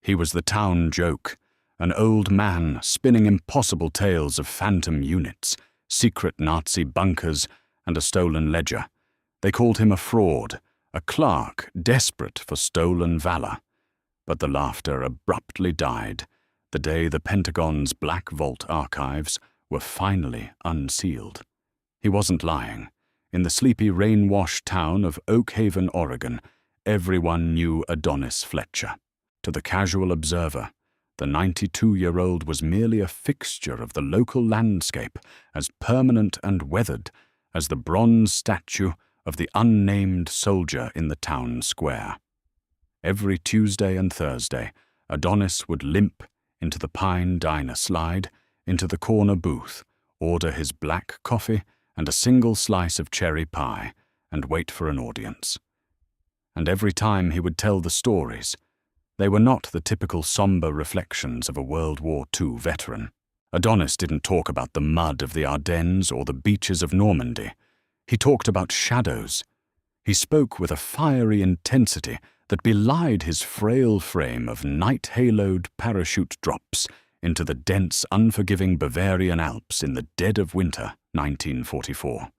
He was the town joke, an old man spinning impossible tales of phantom units, secret Nazi bunkers, and a stolen ledger. They called him a fraud, a clerk desperate for stolen valor. But the laughter abruptly died the day the Pentagon's Black Vault archives were finally unsealed. He wasn't lying. In the sleepy rain-washed town of Oak Haven, Oregon, everyone knew Adonis Fletcher. To the casual observer, the 92-year-old was merely a fixture of the local landscape, as permanent and weathered as the bronze statue of the unnamed soldier in the town square. Every Tuesday and Thursday, Adonis would limp into the Pine Diner, slide into the corner booth, order his black coffee and a single slice of cherry pie, and wait for an audience. And every time he would tell the stories, they were not the typical somber reflections of a World War II veteran. Adonis didn't talk about the mud of the Ardennes or the beaches of Normandy. He talked about shadows. He spoke with a fiery intensity that belied his frail frame of night-haloed parachute drops into the dense, unforgiving Bavarian Alps in the dead of winter, 1944.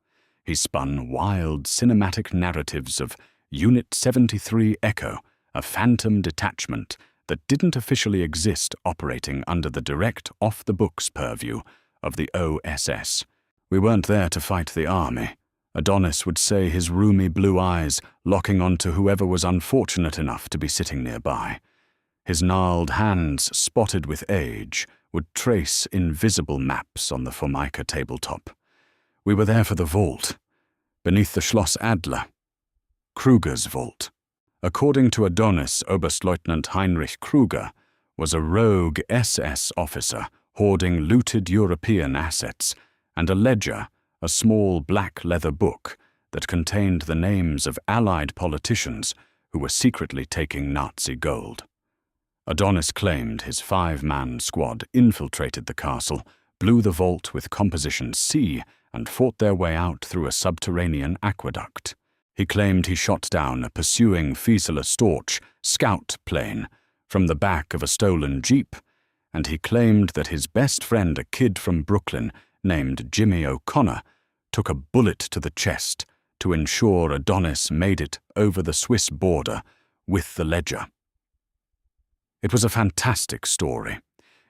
He spun wild, cinematic narratives of Unit 73 Echo, a phantom detachment that didn't officially exist operating under the direct off-the-books purview of the OSS. We weren't there to fight the army, Adonis would say, his rheumy blue eyes locking onto whoever was unfortunate enough to be sitting nearby. His gnarled hands, spotted with age, would trace invisible maps on the Formica tabletop. We were there for the vault, beneath the Schloss Adler, Kruger's vault. According to Adonis, Oberstleutnant Heinrich Kruger was a rogue SS officer hoarding looted European assets, and a ledger, a small black leather book that contained the names of Allied politicians who were secretly taking Nazi gold. Adonis claimed his 5-man squad infiltrated the castle, blew the vault with Composition C, and fought their way out through a subterranean aqueduct. He claimed he shot down a pursuing Fieseler Storch scout plane from the back of a stolen Jeep, and he claimed that his best friend, a kid from Brooklyn named Jimmy O'Connor, took a bullet to the chest to ensure Adonis made it over the Swiss border with the ledger. It was a fantastic story.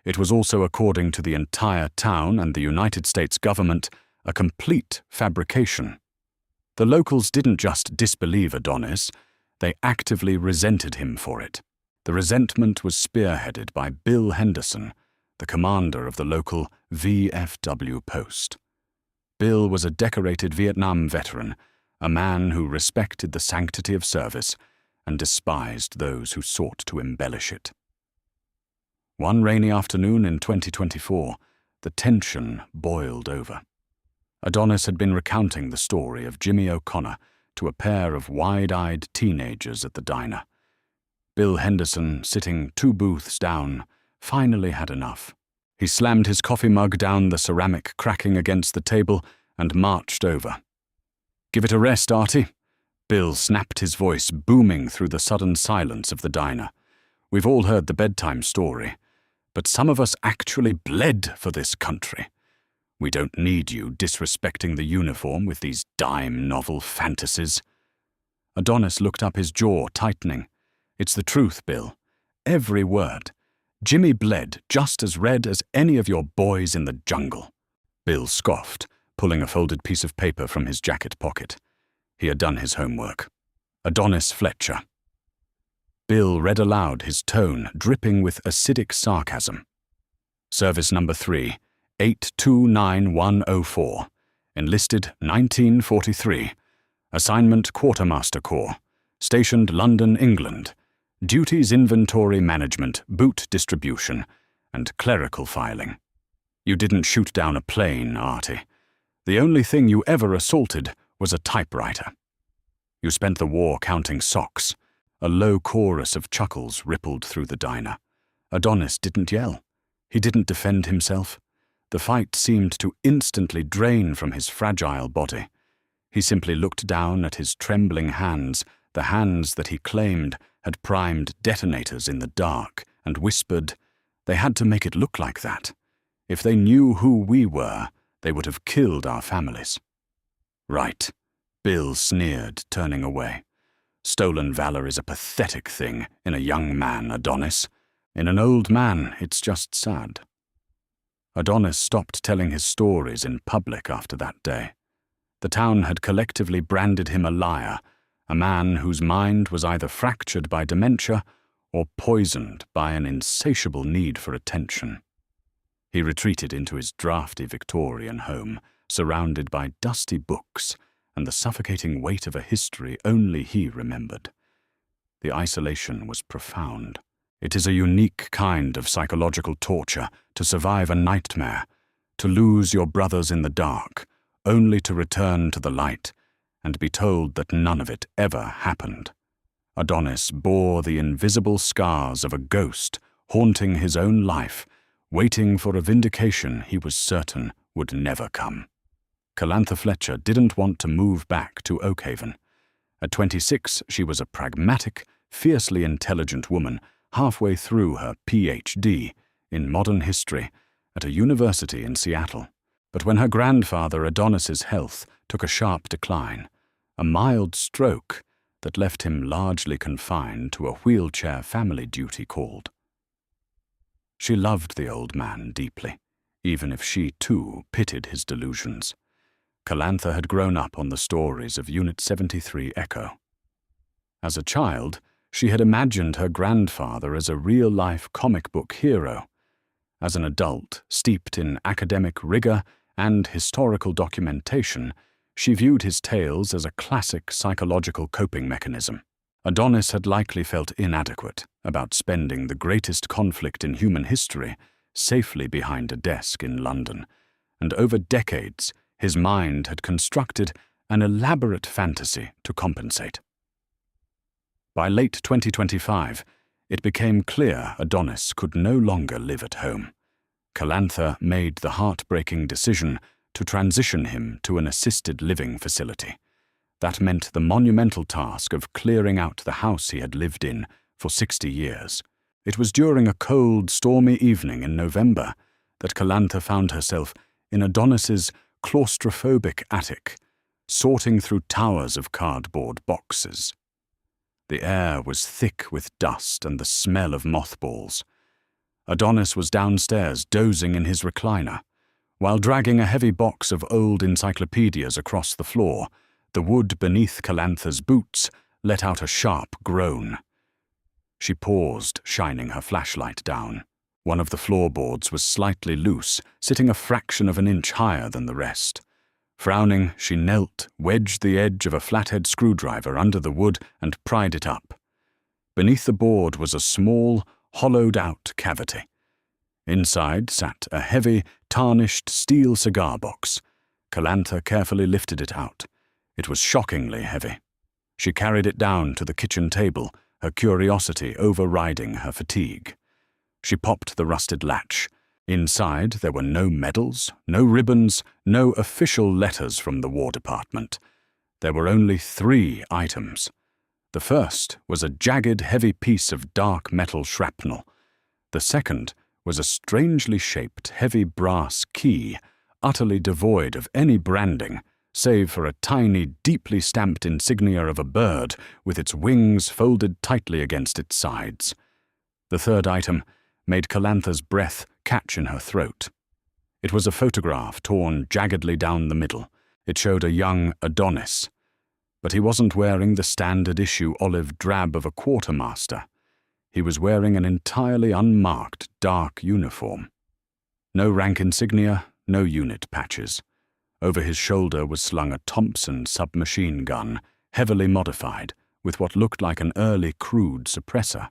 It was also, according to the entire town and the United States government, a complete fabrication. The locals didn't just disbelieve Adonis, they actively resented him for it. The resentment was spearheaded by Bill Henderson, the commander of the local VFW post. Bill was a decorated Vietnam veteran, a man who respected the sanctity of service and despised those who sought to embellish it. One rainy afternoon in 2024, the tension boiled over. Adonis had been recounting the story of Jimmy O'Connor to a pair of wide-eyed teenagers at the diner. Bill Henderson, sitting 2 booths down, finally had enough. He slammed his coffee mug down, the ceramic cracking against the table, and marched over. "Give it a rest, Artie." Bill snapped, his voice booming through the sudden silence of the diner. "We've all heard the bedtime story, but some of us actually bled for this country. We don't need you disrespecting the uniform with these dime novel fantasies." Adonis looked up, his jaw tightening. "It's the truth, Bill. Every word. Jimmy bled just as red as any of your boys in the jungle." Bill scoffed, pulling a folded piece of paper from his jacket pocket. He had done his homework. Adonis Fletcher. Bill read aloud, his tone dripping with acidic sarcasm. "Service number 3, 829104. Enlisted 1943. Assignment Quartermaster Corps. Stationed London, England. Duties inventory management, boot distribution, and clerical filing. You didn't shoot down a plane, Artie. The only thing you ever assaulted was a typewriter. You spent the war counting socks." A low chorus of chuckles rippled through the diner. Adonis didn't yell. He didn't defend himself. The fight seemed to instantly drain from his fragile body. He simply looked down at his trembling hands, the hands that he claimed had primed detonators in the dark and whispered, "They had to make it look like that. If they knew who we were, they would have killed our families." "Right," Bill sneered, turning away. "Stolen valor is a pathetic thing in a young man, Adonis. In an old man, it's just sad." Adonis stopped telling his stories in public after that day. The town had collectively branded him a liar, a man whose mind was either fractured by dementia or poisoned by an insatiable need for attention. He retreated into his drafty Victorian home, surrounded by dusty books and the suffocating weight of a history only he remembered. The isolation was profound. It is a unique kind of psychological torture to survive a nightmare, to lose your brothers in the dark, only to return to the light and be told that none of it ever happened. Adonis bore the invisible scars of a ghost haunting his own life, waiting for a vindication he was certain would never come. Calantha Fletcher didn't want to move back to Oakhaven. At 26, she was a pragmatic, fiercely intelligent woman halfway through her Ph.D. in modern history at a university in Seattle. But when her grandfather Adonis's health took a sharp decline, a mild stroke that left him largely confined to a wheelchair family duty called. She loved the old man deeply, even if she too pitied his delusions. Calantha had grown up on the stories of Unit 73 Echo. As a child, she had imagined her grandfather as a real-life comic book hero. As an adult, steeped in academic rigor and historical documentation, she viewed his tales as a classic psychological coping mechanism. Adonis had likely felt inadequate about spending the greatest conflict in human history safely behind a desk in London, and over decades his mind had constructed an elaborate fantasy to compensate. By late 2025, it became clear Adonis could no longer live at home. Calantha made the heartbreaking decision to transition him to an assisted living facility. That meant the monumental task of clearing out the house he had lived in for 60 years. It was during a cold, stormy evening in November that Calantha found herself in Adonis's claustrophobic attic, sorting through towers of cardboard boxes. The air was thick with dust and the smell of mothballs. Adonis was downstairs dozing in his recliner. While dragging a heavy box of old encyclopedias across the floor, the wood beneath Calantha's boots let out a sharp groan. She paused, shining her flashlight down. One of the floorboards was slightly loose, sitting a fraction of an inch higher than the rest. Frowning, she knelt, wedged the edge of a flathead screwdriver under the wood, and pried it up. Beneath the board was a small, hollowed-out cavity. Inside sat a heavy, tarnished steel cigar box. Calantha carefully lifted it out. It was shockingly heavy. She carried it down to the kitchen table, her curiosity overriding her fatigue. She popped the rusted latch. Inside there were no medals, no ribbons, no official letters from the War Department. There were only 3 items. The first was a jagged, heavy piece of dark metal shrapnel. The second was a strangely shaped, heavy brass key, utterly devoid of any branding, save for a tiny, deeply stamped insignia of a bird with its wings folded tightly against its sides. The third item made Calantha's breath catch in her throat. It was a photograph torn jaggedly down the middle. It showed a young Adonis. But he wasn't wearing the standard issue olive drab of a quartermaster. He was wearing an entirely unmarked dark uniform. No rank insignia, no unit patches. Over his shoulder was slung a Thompson submachine gun, heavily modified, with what looked like an early crude suppressor.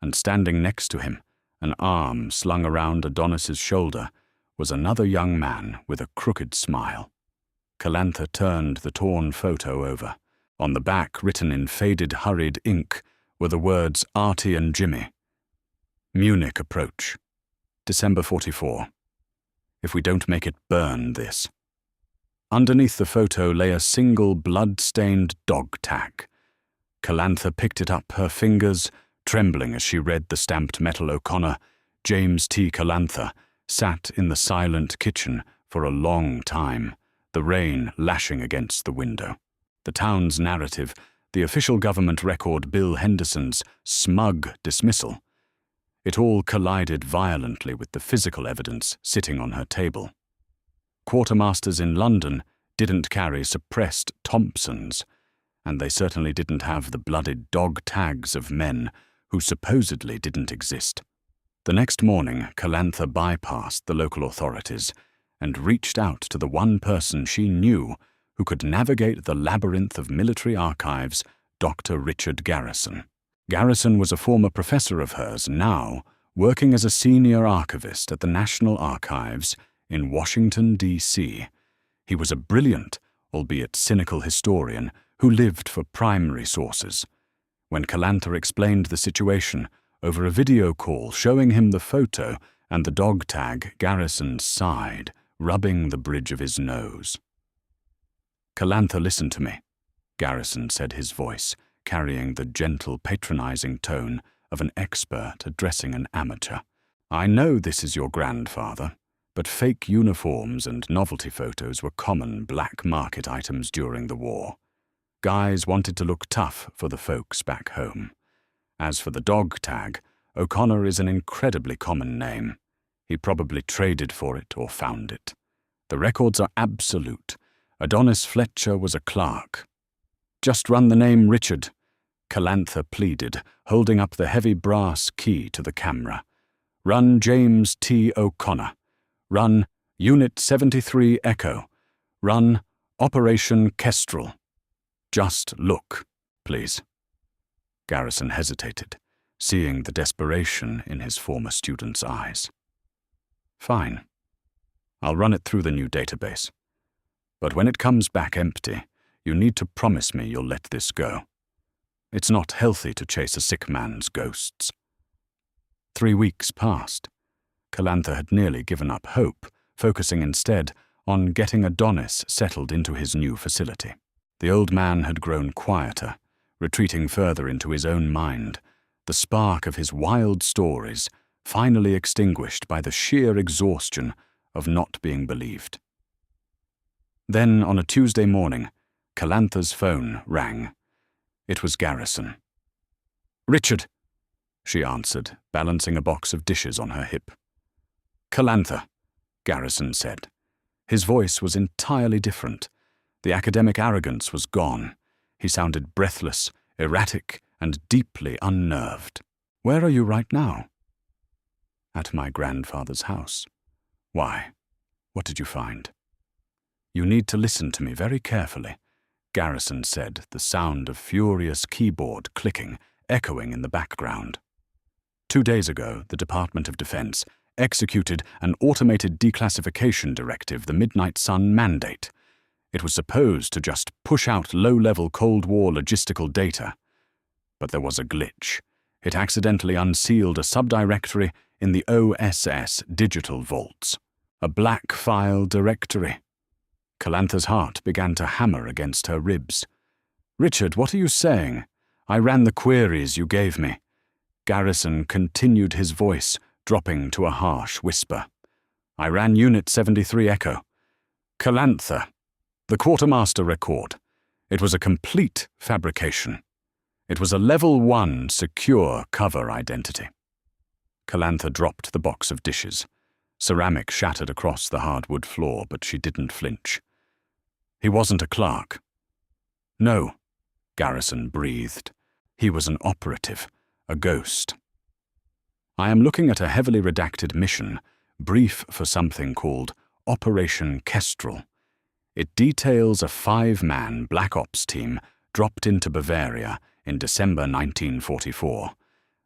And standing next to him, an arm slung around Adonis's shoulder, was another young man with a crooked smile. Calantha turned the torn photo over. On the back, written in faded, hurried ink, were the words Artie and Jimmy. Munich approach. December 44. If we don't make it burn this. Underneath the photo lay a single blood-stained dog tag. Calantha picked it up, her fingers Trembling as she read the stamped metal O'Connor, James T. Calantha sat in the silent kitchen for a long time, the rain lashing against the window. The town's narrative, the official government record Bill Henderson's smug dismissal. It all collided violently with the physical evidence sitting on her table. Quartermasters in London didn't carry suppressed Thompsons, and they certainly didn't have the blooded dog tags of men who supposedly didn't exist. The next morning, Calantha bypassed the local authorities and reached out to the one person she knew who could navigate the labyrinth of military archives, Dr. Richard Garrison. Garrison was a former professor of hers, now working as a senior archivist at the National Archives in Washington, D.C. He was a brilliant, albeit cynical historian who lived for primary sources. When Calantha explained the situation over a video call showing him the photo and the dog tag, Garrison sighed, rubbing the bridge of his nose. "Calantha, listen to me," Garrison said, his voice carrying the gentle, patronizing tone of an expert addressing an amateur. "I know this is your grandfather, but fake uniforms and novelty photos were common black market items during the war. Guys wanted to look tough for the folks back home. As for the dog tag, O'Connor is an incredibly common name. He probably traded for it or found it. The records are absolute. Adonis Fletcher was a clerk." "Just run the name Richard," Calantha pleaded, holding up the heavy brass key to the camera. "Run James T. O'Connor. Run Unit 73 Echo. Run Operation Kestrel. Just look, please." Garrison hesitated, seeing the desperation in his former student's eyes. "Fine. I'll run it through the new database. But when it comes back empty, you need to promise me you'll let this go. It's not healthy to chase a sick man's ghosts." 3 weeks passed. Calantha had nearly given up hope, focusing instead on getting Adonis settled into his new facility. The old man had grown quieter, retreating further into his own mind, the spark of his wild stories finally extinguished by the sheer exhaustion of not being believed. Then, on a Tuesday morning, Calantha's phone rang. It was Garrison. "Richard," she answered, balancing a box of dishes on her hip. "Calantha," Garrison said. His voice was entirely different. The academic arrogance was gone. He sounded breathless, erratic, and deeply unnerved. "Where are you right now?" "At my grandfather's house." "Why? What did you find?" "You need to listen to me very carefully," Garrison said, the sound of furious keyboard clicking echoing in the background. 2 days ago, the Department of Defense executed an automated declassification directive, the Midnight Sun Mandate. It was supposed to just push out low-level Cold War logistical data. But there was a glitch. It accidentally unsealed a subdirectory in the OSS digital vaults. A black file directory. Calantha's heart began to hammer against her ribs. "Richard, what are you saying? I ran the queries you gave me." Garrison continued, his voice dropping to a harsh whisper. "I ran Unit 73 Echo. Calantha, the quartermaster record. It was a complete fabrication. It was a Level 1 secure cover identity." Calantha dropped the box of dishes. Ceramic shattered across the hardwood floor, but she didn't flinch. "He wasn't a clerk." "No," Garrison breathed. "He was an operative, a ghost. I am looking at a heavily redacted mission, brief for something called Operation Kestrel. It details a 5-man Black Ops team dropped into Bavaria in December 1944.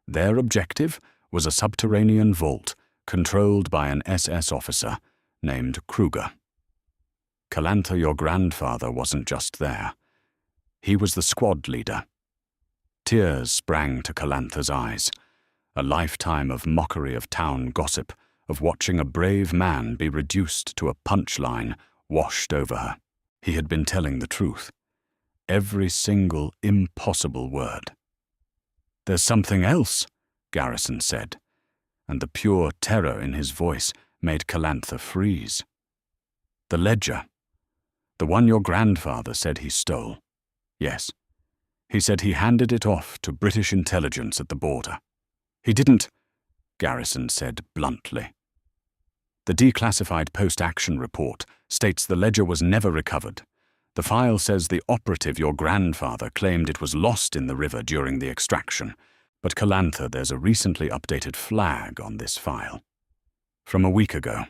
Their objective was a subterranean vault controlled by an SS officer named Kruger. Calantha, your grandfather, wasn't just there. He was the squad leader." Tears sprang to Calantha's eyes. A lifetime of mockery of town gossip, of watching a brave man be reduced to a punchline, washed over her. He had been telling the truth. Every single impossible word. "There's something else," Garrison said, and the pure terror in his voice made Calantha freeze. "The ledger. The one your grandfather said he stole. Yes. He said he handed it off to British intelligence at the border." "He didn't," Garrison said bluntly. "The declassified post-action report states the ledger was never recovered. The file says the operative your grandfather claimed it was lost in the river during the extraction, but Calantha, there's a recently updated flag on this file. From a week ago.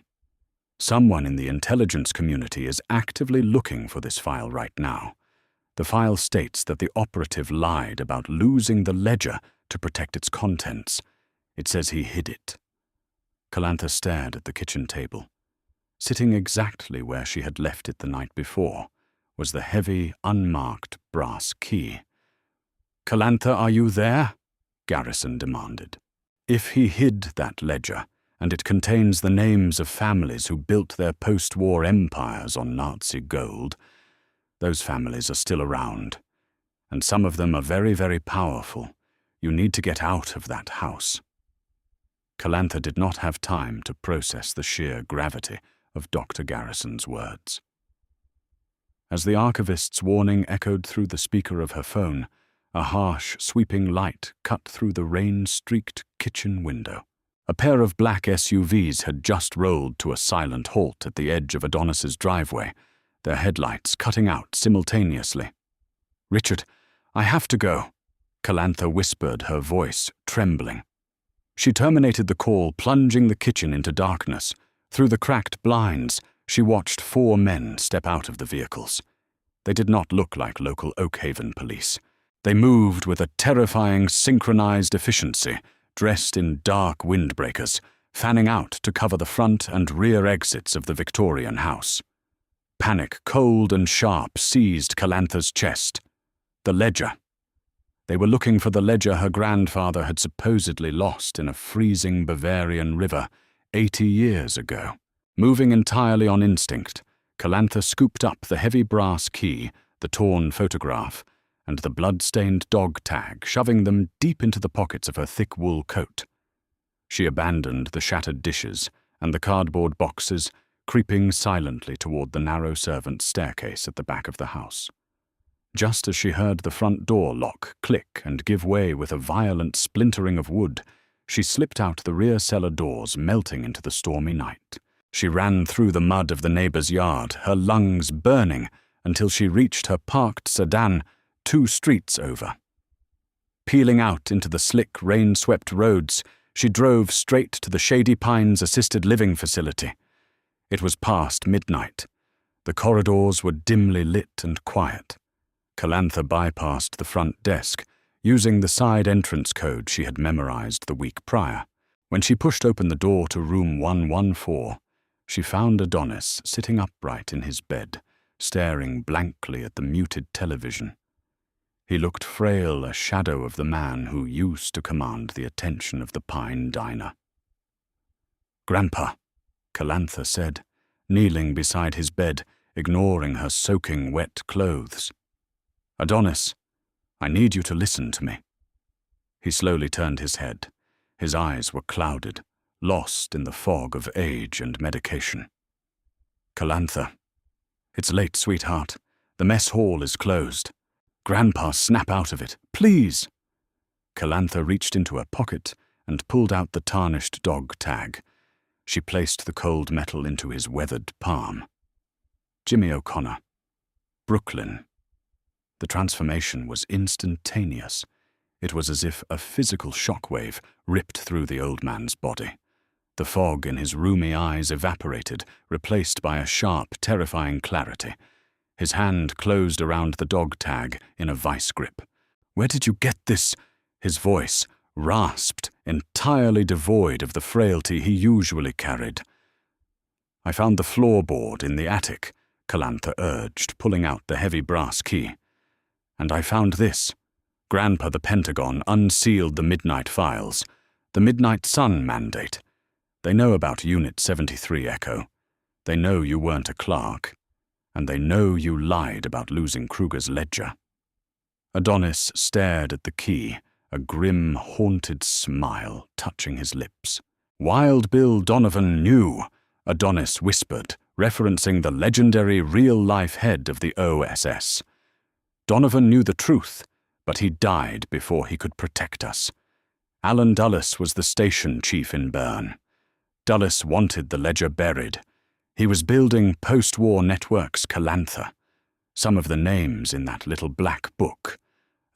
Someone in the intelligence community is actively looking for this file right now. The file states that the operative lied about losing the ledger to protect its contents. It says he hid it." Calantha stared at the kitchen table. Sitting exactly where she had left it the night before was the heavy, unmarked brass key. "Calantha, are you there?" Garrison demanded. "If he hid that ledger, and it contains the names of families who built their post-war empires on Nazi gold, those families are still around, and some of them are very, very powerful. You need to get out of that house." Calantha did not have time to process the sheer gravity of Dr. Garrison's words. As the archivist's warning echoed through the speaker of her phone, a harsh, sweeping light cut through the rain-streaked kitchen window. A pair of black SUVs had just rolled to a silent halt at the edge of Adonis's driveway, their headlights cutting out simultaneously. "Richard, I have to go," Calantha whispered, her voice trembling. She terminated the call, plunging the kitchen into darkness. Through the cracked blinds, she watched 4 men step out of the vehicles. They did not look like local Oakhaven police. They moved with a terrifying synchronized efficiency, dressed in dark windbreakers, fanning out to cover the front and rear exits of the Victorian house. Panic, cold and sharp, seized Calantha's chest. The ledger. They were looking for the ledger her grandfather had supposedly lost in a freezing Bavarian river 80 years ago. Moving entirely on instinct, Calantha scooped up the heavy brass key, the torn photograph, and the blood-stained dog tag, shoving them deep into the pockets of her thick wool coat. She abandoned the shattered dishes and the cardboard boxes, creeping silently toward the narrow servants' staircase at the back of the house. Just as she heard the front door lock, click, and give way with a violent splintering of wood, she slipped out the rear cellar doors, melting into the stormy night. She ran through the mud of the neighbor's yard, her lungs burning, until she reached her parked sedan 2 streets over. Peeling out into the slick, rain-swept roads, she drove straight to the Shady Pines assisted living facility. It was past midnight. The corridors were dimly lit and quiet. Calantha bypassed the front desk, using the side entrance code she had memorized the week prior. When she pushed open the door to room 114, she found Adonis sitting upright in his bed, staring blankly at the muted television. He looked frail, a shadow of the man who used to command the attention of the Pine Diner. "Grandpa," Calantha said, kneeling beside his bed, ignoring her soaking wet clothes. "Adonis, I need you to listen to me." He slowly turned his head. His eyes were clouded, lost in the fog of age and medication. "Calantha, it's late, sweetheart. The mess hall is closed. Grandpa, snap out of it, please." Calantha reached into her pocket and pulled out the tarnished dog tag. She placed the cold metal into his weathered palm. Jimmy O'Connor. Brooklyn. The transformation was instantaneous. It was as if a physical shockwave ripped through the old man's body. The fog in his rheumy eyes evaporated, replaced by a sharp, terrifying clarity. His hand closed around the dog tag in a vice grip. "Where did you get this?" His voice rasped, entirely devoid of the frailty he usually carried. "I found the floorboard in the attic," Calantha urged, pulling out the heavy brass key. "And I found this. Grandpa the Pentagon unsealed the midnight files. The Midnight Sun mandate. They know about Unit 73, Echo. They know you weren't a clerk. And they know you lied about losing Kruger's ledger." Adonis stared at the key, a grim, haunted smile touching his lips. "Wild Bill Donovan knew," Adonis whispered, referencing the legendary real-life head of the OSS. "Donovan knew the truth, but he died before he could protect us. Alan Dulles was the station chief in Bern. Dulles wanted the ledger buried. He was building post-war networks Calantha. Some of the names in that little black book: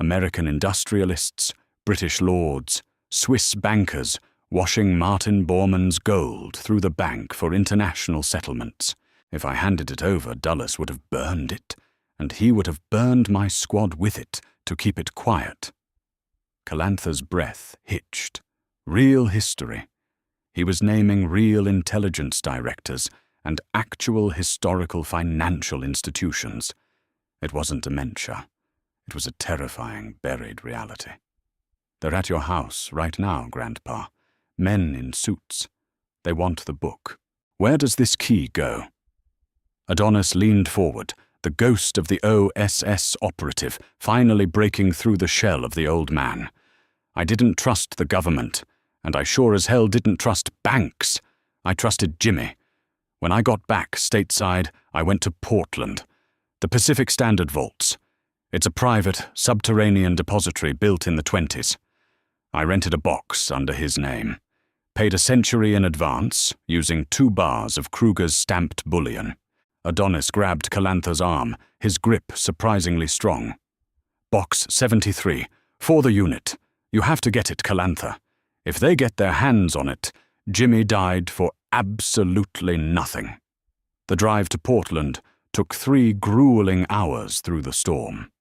American industrialists, British lords, Swiss bankers washing Martin Bormann's gold through the bank for international settlements. If I handed it over, Dulles would have burned it, and he would have burned my squad with it to keep it quiet." Calantha's breath hitched. Real history. He was naming real intelligence directors and actual historical financial institutions. It wasn't dementia. It was a terrifying, buried reality. "They're at your house right now, Grandpa. Men in suits. They want the book. Where does this key go?" Adonis leaned forward, the ghost of the OSS operative finally breaking through the shell of the old man. "I didn't trust the government, and I sure as hell didn't trust banks. I trusted Jimmy. When I got back stateside, I went to Portland. The Pacific Standard Vaults. It's a private, subterranean depository built in the 20s. I rented a box under his name. Paid a century in advance, using 2 bars of Kruger's stamped bullion." Adonis grabbed Calantha's arm, his grip surprisingly strong. "Box 73, for the unit. You have to get it, Calantha. If they get their hands on it, Jimmy died for absolutely nothing." The drive to Portland took 3 grueling hours through the storm.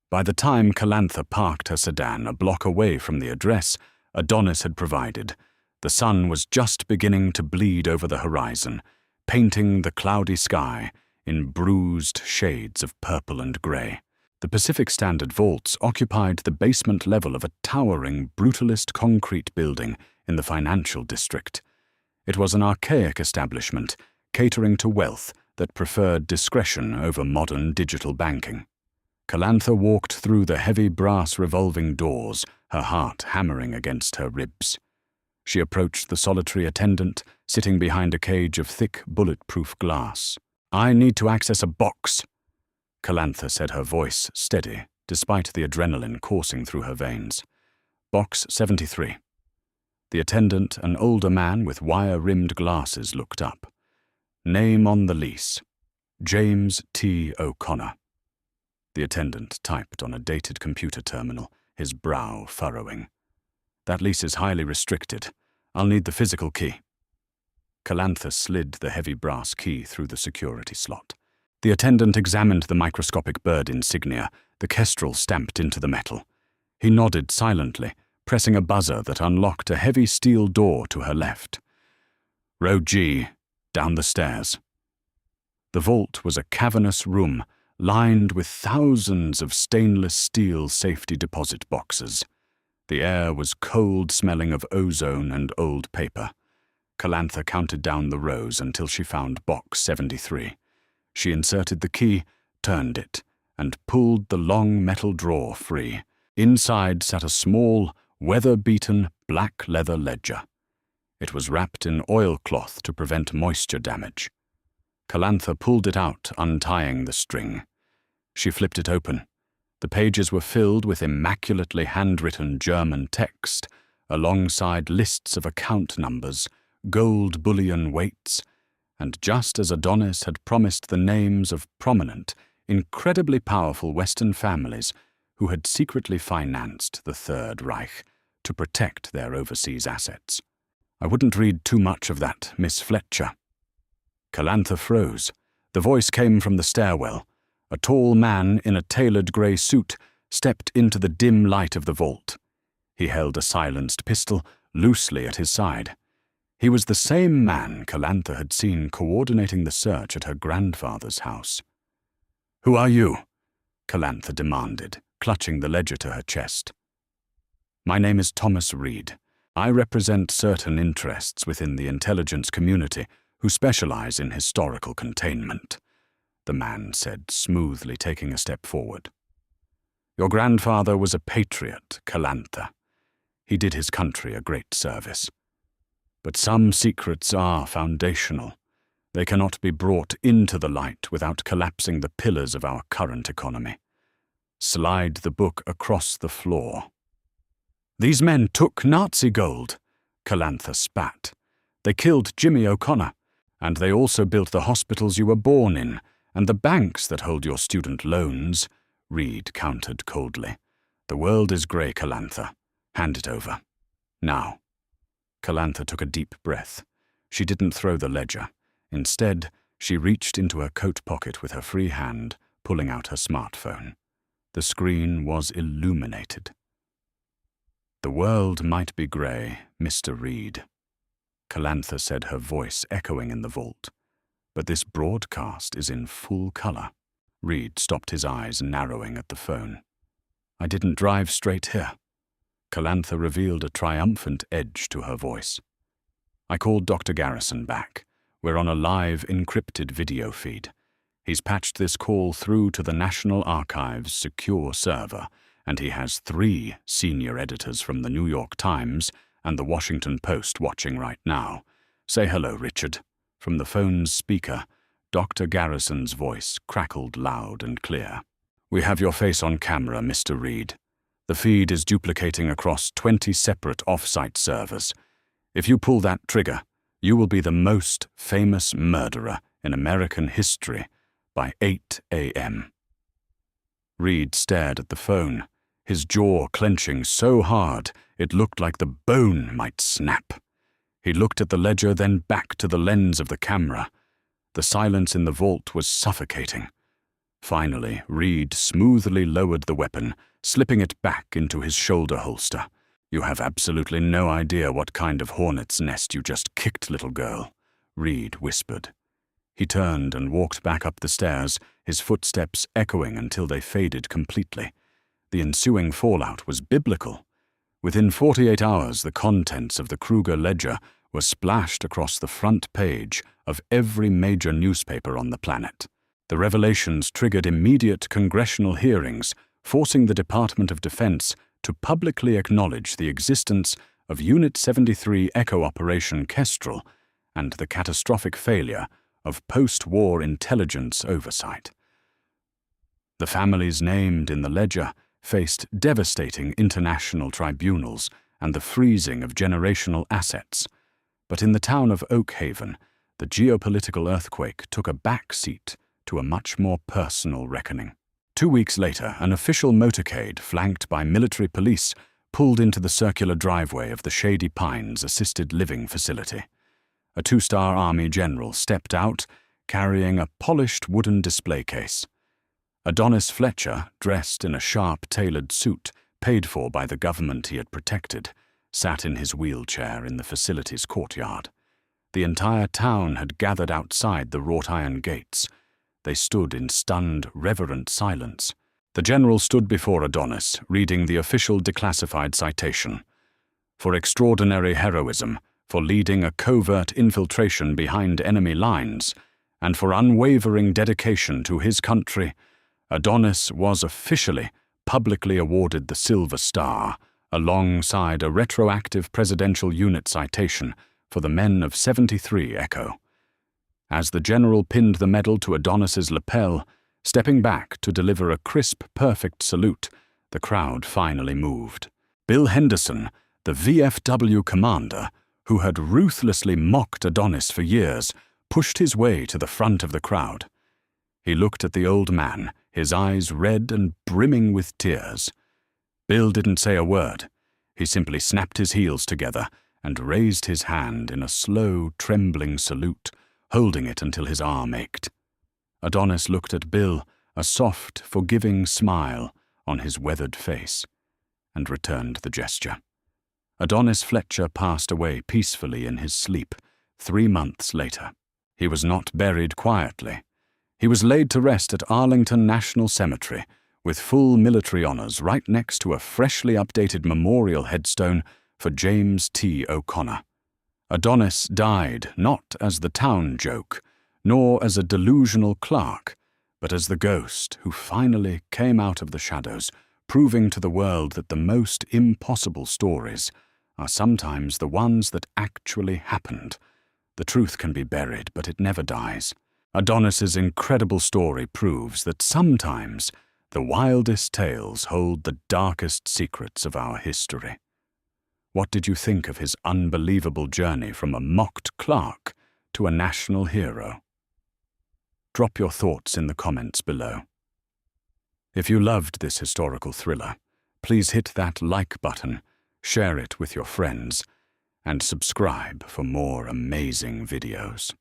By the time Calantha parked her sedan a block away from the address Adonis had provided, the sun was just beginning to bleed over the horizon, painting the cloudy sky in bruised shades of purple and grey. The Pacific Standard Vaults occupied the basement level of a towering, brutalist concrete building in the financial district. It was an archaic establishment, catering to wealth that preferred discretion over modern digital banking. Calantha walked through the heavy brass revolving doors, her heart hammering against her ribs. She approached the solitary attendant, sitting behind a cage of thick, bulletproof glass. "I need to access a box," Calantha said, her voice steady, despite the adrenaline coursing through her veins. "Box 73. The attendant, an older man with wire-rimmed glasses, looked up. "Name on the lease: James T. O'Connor." The attendant typed on a dated computer terminal, his brow furrowing. "That lease is highly restricted. I'll need the physical key." Calantha slid the heavy brass key through the security slot. The attendant examined the microscopic bird insignia, the kestrel stamped into the metal. He nodded silently, pressing a buzzer that unlocked a heavy steel door to her left. "Row G, down the stairs." The vault was a cavernous room, lined with thousands of stainless steel safety deposit boxes. The air was cold-smelling of ozone and old paper. Calantha counted down the rows until she found box 73. She inserted the key, turned it, and pulled the long metal drawer free. Inside sat a small, weather-beaten black leather ledger. It was wrapped in oilcloth to prevent moisture damage. Calantha pulled it out, untying the string. She flipped it open. The pages were filled with immaculately handwritten German text, alongside lists of account numbers, gold bullion weights, and just as Adonis had promised, the names of prominent, incredibly powerful Western families who had secretly financed the Third Reich to protect their overseas assets. "I wouldn't read too much of that, Miss Fletcher." Calantha froze. The voice came from the stairwell. A tall man in a tailored grey suit stepped into the dim light of the vault. He held a silenced pistol loosely at his side. He was the same man Calantha had seen coordinating the search at her grandfather's house. "Who are you?" Calantha demanded, clutching the ledger to her chest. "My name is Thomas Reed. I represent certain interests within the intelligence community who specialize in historical containment," the man said smoothly, taking a step forward. Your grandfather was a patriot, Calantha. He did his country a great service. But some secrets are foundational. They cannot be brought into the light without collapsing the pillars of our current economy. Slide the book across the floor. These men took Nazi gold, Calantha spat. They killed Jimmy O'Connor, and they also built the hospitals you were born in, and the banks that hold your student loans, Reed countered coldly. The world is grey, Calantha. Hand it over. Now. Calantha took a deep breath. She didn't throw the ledger. Instead, she reached into her coat pocket with her free hand, pulling out her smartphone. The screen was illuminated. The world might be grey, Mr. Reed, Calantha said, her voice echoing in the vault. But this broadcast is in full colour. Reed stopped his eyes, narrowing at the phone. I didn't drive straight here. Calantha revealed a triumphant edge to her voice. I called Dr. Garrison back. We're on a live, encrypted video feed. He's patched this call through to the National Archives' secure server, and he has 3 senior editors from the New York Times and the Washington Post watching right now. Say hello, Richard. From the phone's speaker, Dr. Garrison's voice crackled loud and clear. We have your face on camera, Mr. Reed. The feed is duplicating across 20 separate off-site servers. If you pull that trigger, you will be the most famous murderer in American history by 8 a.m. Reed stared at the phone, his jaw clenching so hard it looked like the bone might snap. He looked at the ledger, then back to the lens of the camera. The silence in the vault was suffocating. Finally, Reed smoothly lowered the weapon, slipping it back into his shoulder holster. You have absolutely no idea what kind of hornet's nest you just kicked, little girl, Reed whispered. He turned and walked back up the stairs, his footsteps echoing until they faded completely. The ensuing fallout was biblical. Within 48 hours, the contents of the Kruger ledger were splashed across the front page of every major newspaper on the planet. The revelations triggered immediate congressional hearings, forcing the Department of Defense to publicly acknowledge the existence of Unit 73 Echo Operation Kestrel and the catastrophic failure of post-war intelligence oversight. The families named in the ledger faced devastating international tribunals and the freezing of generational assets. But in the town of Oak Haven, the geopolitical earthquake took a back seat to a much more personal reckoning. 2 weeks later, an official motorcade flanked by military police pulled into the circular driveway of the Shady Pines assisted living facility. A 2-star Army general stepped out, carrying a polished wooden display case. Adonis Fletcher, dressed in a sharp-tailored suit paid for by the government he had protected, sat in his wheelchair in the facility's courtyard. The entire town had gathered outside the wrought-iron gates. They stood in stunned, reverent silence. The general stood before Adonis, reading the official declassified citation. For extraordinary heroism, for leading a covert infiltration behind enemy lines, and for unwavering dedication to his country, Adonis was officially, publicly awarded the Silver Star, alongside a retroactive presidential unit citation for the men of 73 Echo. As the general pinned the medal to Adonis's lapel, stepping back to deliver a crisp, perfect salute, the crowd finally moved. Bill Henderson, the VFW commander, who had ruthlessly mocked Adonis for years, pushed his way to the front of the crowd. He looked at the old man, his eyes red and brimming with tears. Bill didn't say a word. He simply snapped his heels together and raised his hand in a slow, trembling salute, holding it until his arm ached. Adonis looked at Bill, a soft, forgiving smile on his weathered face, and returned the gesture. Adonis Fletcher passed away peacefully in his sleep 3 months later. He was not buried quietly. He was laid to rest at Arlington National Cemetery, with full military honors right next to a freshly updated memorial headstone for James T. O'Connor. Adonis died not as the town joke, nor as a delusional clerk, but as the ghost who finally came out of the shadows, proving to the world that the most impossible stories are sometimes the ones that actually happened. The truth can be buried, but it never dies. Adonis's incredible story proves that sometimes the wildest tales hold the darkest secrets of our history. What did you think of his unbelievable journey from a mocked clerk to a national hero? Drop your thoughts in the comments below. If you loved this historical thriller, please hit that like button, share it with your friends, and subscribe for more amazing videos.